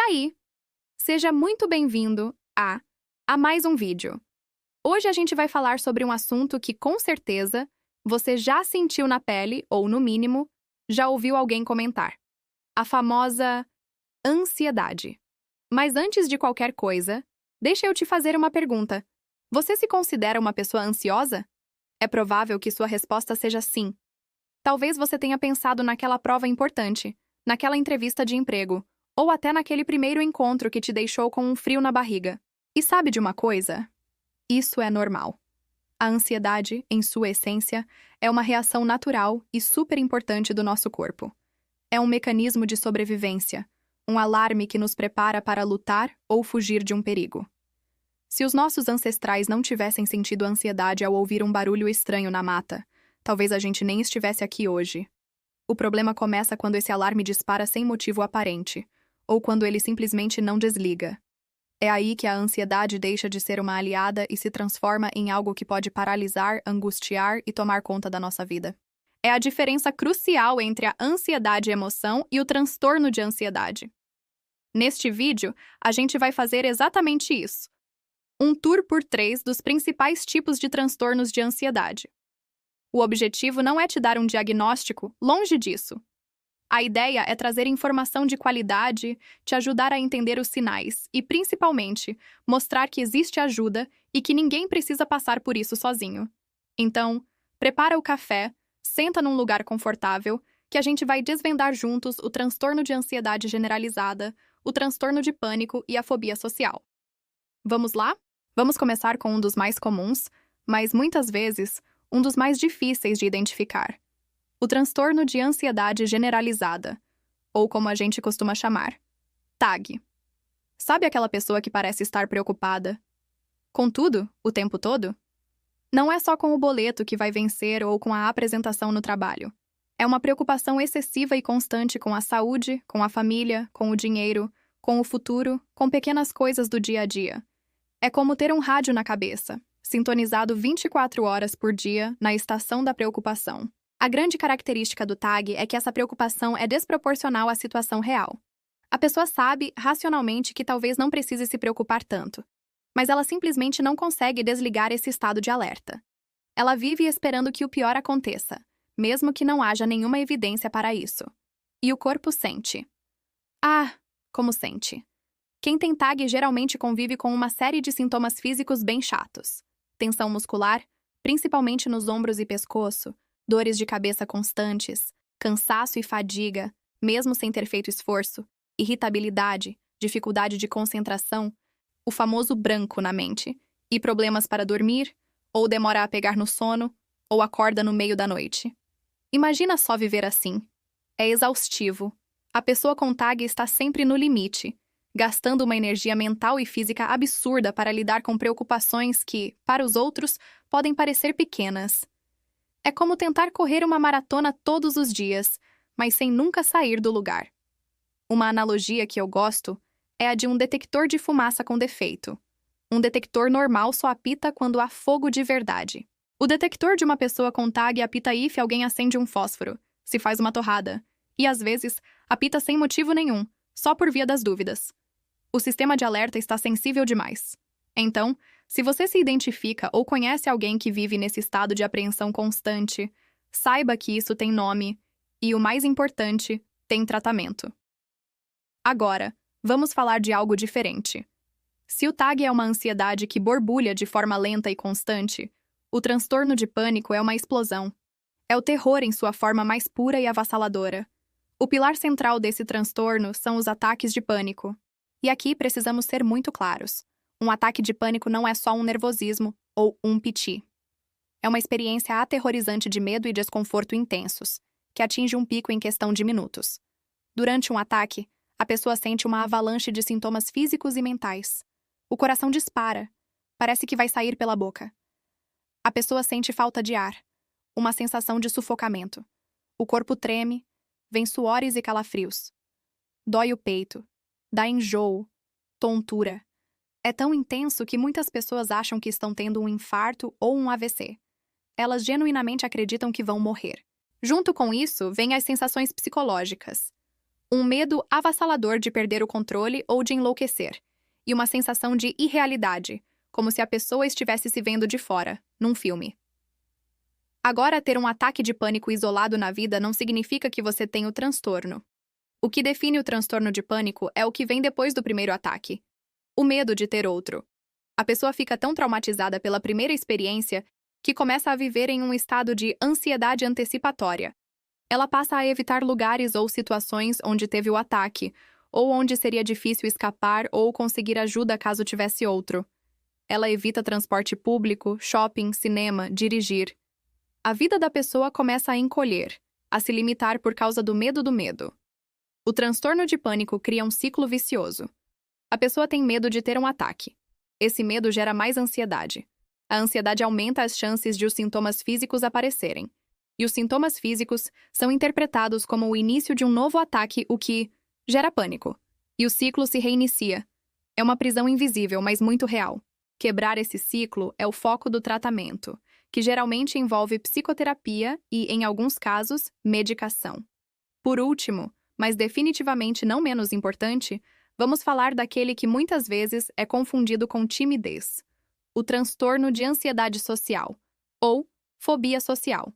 aí? Seja muito bem-vindo a mais um vídeo. Hoje a gente vai falar sobre um assunto que, com certeza, você já sentiu na pele ou, no mínimo, já ouviu alguém comentar. A famosa ansiedade. Mas antes de qualquer coisa, deixa eu te fazer uma pergunta. Você se considera uma pessoa ansiosa? É provável que sua resposta seja sim. Talvez você tenha pensado naquela prova importante, naquela entrevista de emprego, ou até naquele primeiro encontro que te deixou com um frio na barriga. E sabe de uma coisa? Isso é normal. A ansiedade, em sua essência, é uma reação natural e super importante do nosso corpo. É um mecanismo de sobrevivência, um alarme que nos prepara para lutar ou fugir de um perigo. Se os nossos ancestrais não tivessem sentido ansiedade ao ouvir um barulho estranho na mata, talvez a gente nem estivesse aqui hoje. O problema começa quando esse alarme dispara sem motivo aparente, ou quando ele simplesmente não desliga. É aí que a ansiedade deixa de ser uma aliada e se transforma em algo que pode paralisar, angustiar e tomar conta da nossa vida. É a diferença crucial entre a ansiedade emoção e o transtorno de ansiedade. Neste vídeo, a gente vai fazer exatamente isso. Um tour por 3 dos principais tipos de transtornos de ansiedade. O objetivo não é te dar um diagnóstico, longe disso. A ideia é trazer informação de qualidade, te ajudar a entender os sinais e, principalmente, mostrar que existe ajuda e que ninguém precisa passar por isso sozinho. Então, prepara o café, senta num lugar confortável, que a gente vai desvendar juntos o transtorno de ansiedade generalizada, o transtorno de pânico e a fobia social. Vamos lá? Vamos começar com um dos mais comuns, mas muitas vezes um dos mais difíceis de identificar. O transtorno de ansiedade generalizada, ou como a gente costuma chamar, TAG. Sabe aquela pessoa que parece estar preocupada com tudo, o tempo todo? Não é só com o boleto que vai vencer ou com a apresentação no trabalho. É uma preocupação excessiva e constante com a saúde, com a família, com o dinheiro, com o futuro, com pequenas coisas do dia a dia. É como ter um rádio na cabeça, sintonizado 24 horas por dia na estação da preocupação. A grande característica do TAG é que essa preocupação é desproporcional à situação real. A pessoa sabe, racionalmente, que talvez não precise se preocupar tanto, mas ela simplesmente não consegue desligar esse estado de alerta. Ela vive esperando que o pior aconteça, mesmo que não haja nenhuma evidência para isso. E o corpo sente. Ah, como sente. Quem tem TAG geralmente convive com uma série de sintomas físicos bem chatos. Tensão muscular, principalmente nos ombros e pescoço, dores de cabeça constantes, cansaço e fadiga, mesmo sem ter feito esforço, irritabilidade, dificuldade de concentração, o famoso branco na mente, e problemas para dormir, ou demora a pegar no sono, ou acorda no meio da noite. Imagina só viver assim. É exaustivo. A pessoa com TAG está sempre no limite, gastando uma energia mental e física absurda para lidar com preocupações que, para os outros, podem parecer pequenas. É como tentar correr uma maratona todos os dias, mas sem nunca sair do lugar. Uma analogia que eu gosto é a de um detector de fumaça com defeito. Um detector normal só apita quando há fogo de verdade. O detector de uma pessoa com TAG apita se alguém acende um fósforo, se faz uma torrada, e às vezes apita sem motivo nenhum, só por via das dúvidas. O sistema de alerta está sensível demais. Então, se você se identifica ou conhece alguém que vive nesse estado de apreensão constante, saiba que isso tem nome e, o mais importante, tem tratamento. Agora, vamos falar de algo diferente. Se o TAG é uma ansiedade que borbulha de forma lenta e constante, o transtorno de pânico é uma explosão. É o terror em sua forma mais pura e avassaladora. O pilar central desse transtorno são os ataques de pânico. E aqui precisamos ser muito claros. Um ataque de pânico não é só um nervosismo ou um piti. É uma experiência aterrorizante de medo e desconforto intensos, que atinge um pico em questão de minutos. Durante um ataque, a pessoa sente uma avalanche de sintomas físicos e mentais. O coração dispara, parece que vai sair pela boca. A pessoa sente falta de ar, uma sensação de sufocamento. O corpo treme, vem suores e calafrios. Dói o peito, dá enjoo, tontura. É tão intenso que muitas pessoas acham que estão tendo um infarto ou um AVC. Elas genuinamente acreditam que vão morrer. Junto com isso, vêm as sensações psicológicas. um medo avassalador de perder o controle ou de enlouquecer, e uma sensação de irrealidade, como se a pessoa estivesse se vendo de fora, num filme. Agora, ter um ataque de pânico isolado na vida não significa que você tem o transtorno. O que define o transtorno de pânico é o que vem depois do primeiro ataque: o medo de ter outro. A pessoa fica tão traumatizada pela primeira experiência que começa a viver em um estado de ansiedade antecipatória. Ela passa a evitar lugares ou situações onde teve o ataque, ou onde seria difícil escapar ou conseguir ajuda caso tivesse outro. Ela evita transporte público, shopping, cinema, dirigir. A vida da pessoa começa a encolher, a se limitar por causa do medo do medo. O transtorno de pânico cria um ciclo vicioso. A pessoa tem medo de ter um ataque. Esse medo gera mais ansiedade. A ansiedade aumenta as chances de os sintomas físicos aparecerem. E os sintomas físicos são interpretados como o início de um novo ataque, o que gera pânico. E o ciclo se reinicia. É uma prisão invisível, mas muito real. Quebrar esse ciclo é o foco do tratamento, que geralmente envolve psicoterapia e, em alguns casos, medicação. Por último, mas definitivamente não menos importante, vamos falar daquele que muitas vezes é confundido com timidez: o transtorno de ansiedade social, ou fobia social.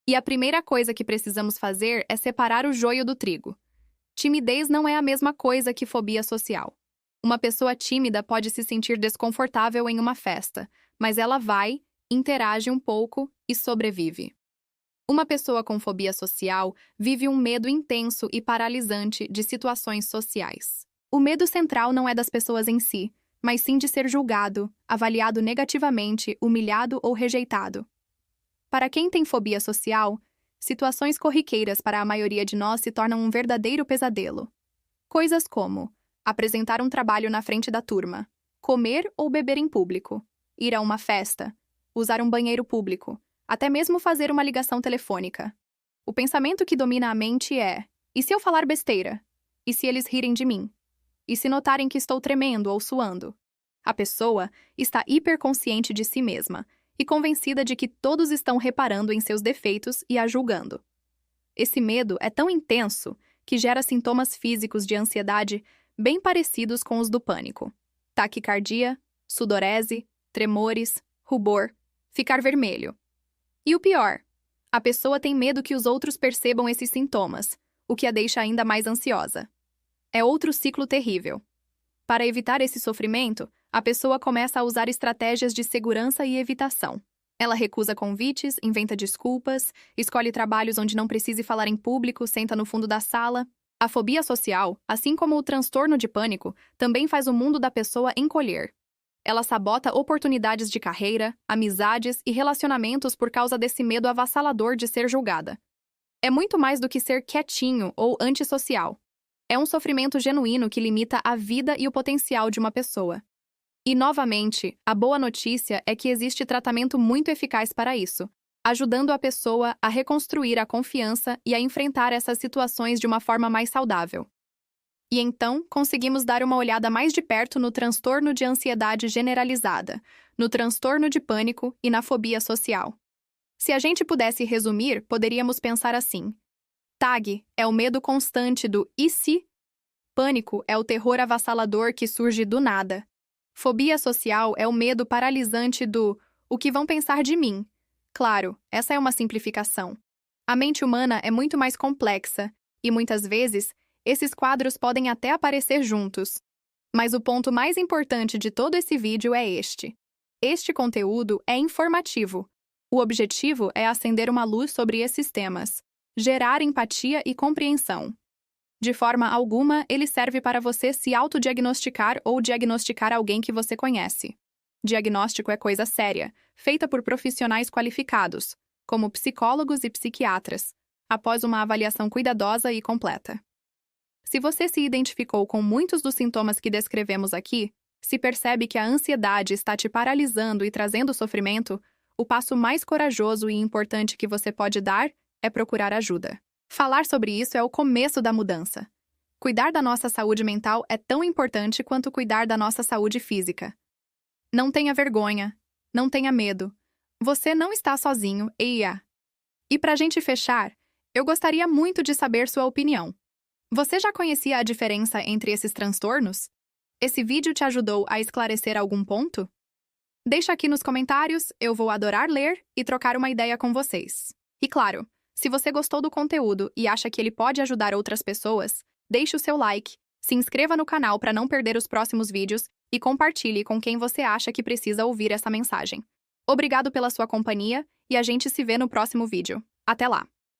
E a primeira coisa que precisamos fazer é separar o joio do trigo. Timidez não é a mesma coisa que fobia social. Uma pessoa tímida pode se sentir desconfortável em uma festa, mas ela vai, interage um pouco e sobrevive. Uma pessoa com fobia social vive um medo intenso e paralisante de situações sociais. O medo central não é das pessoas em si, mas sim de ser julgado, avaliado negativamente, humilhado ou rejeitado. Para quem tem fobia social, situações corriqueiras para a maioria de nós se tornam um verdadeiro pesadelo. Coisas como apresentar um trabalho na frente da turma, comer ou beber em público, ir a uma festa, usar um banheiro público, até mesmo fazer uma ligação telefônica. O pensamento que domina a mente é: e se eu falar besteira? E se eles rirem de mim? E se notarem que estou tremendo ou suando? A pessoa está hiperconsciente de si mesma e convencida de que todos estão reparando em seus defeitos e a julgando. Esse medo é tão intenso que gera sintomas físicos de ansiedade bem parecidos com os do pânico: taquicardia, sudorese, tremores, rubor, ficar vermelho. E o pior, a pessoa tem medo que os outros percebam esses sintomas, o que a deixa ainda mais ansiosa. É outro ciclo terrível. Para evitar esse sofrimento, a pessoa começa a usar estratégias de segurança e evitação. Ela recusa convites, inventa desculpas, escolhe trabalhos onde não precise falar em público, senta no fundo da sala. A fobia social, assim como o transtorno de pânico, também faz o mundo da pessoa encolher. Ela sabota oportunidades de carreira, amizades e relacionamentos por causa desse medo avassalador de ser julgada. É muito mais do que ser quietinho ou antissocial. É um sofrimento genuíno que limita a vida e o potencial de uma pessoa. E, novamente, a boa notícia é que existe tratamento muito eficaz para isso, ajudando a pessoa a reconstruir a confiança e a enfrentar essas situações de uma forma mais saudável. E então, conseguimos dar uma olhada mais de perto no transtorno de ansiedade generalizada, no transtorno de pânico e na fobia social. Se a gente pudesse resumir, poderíamos pensar assim: TAG é o medo constante do "e se?", pânico é o terror avassalador que surge do nada. Fobia social é o medo paralisante do "o que vão pensar de mim?". Claro, essa é uma simplificação. A mente humana é muito mais complexa e, muitas vezes, esses quadros podem até aparecer juntos. Mas o ponto mais importante de todo esse vídeo é este. Este conteúdo é informativo. O objetivo é acender uma luz sobre esses temas, gerar empatia e compreensão. De forma alguma, ele serve para você se autodiagnosticar ou diagnosticar alguém que você conhece. Diagnóstico é coisa séria, feita por profissionais qualificados, como psicólogos e psiquiatras, após uma avaliação cuidadosa e completa. Se você se identificou com muitos dos sintomas que descrevemos aqui, se percebe que a ansiedade está te paralisando e trazendo sofrimento, o passo mais corajoso e importante que você pode dar é procurar ajuda. Falar sobre isso é o começo da mudança. Cuidar da nossa saúde mental é tão importante quanto cuidar da nossa saúde física. Não tenha vergonha, não tenha medo. Você não está sozinho, eia! E pra gente fechar, eu gostaria muito de saber sua opinião. Você já conhecia a diferença entre esses transtornos? Esse vídeo te ajudou a esclarecer algum ponto? Deixa aqui nos comentários, eu vou adorar ler e trocar uma ideia com vocês. E claro, se você gostou do conteúdo e acha que ele pode ajudar outras pessoas, deixe o seu like, se inscreva no canal para não perder os próximos vídeos e compartilhe com quem você acha que precisa ouvir essa mensagem. Obrigado pela sua companhia e a gente se vê no próximo vídeo. Até lá!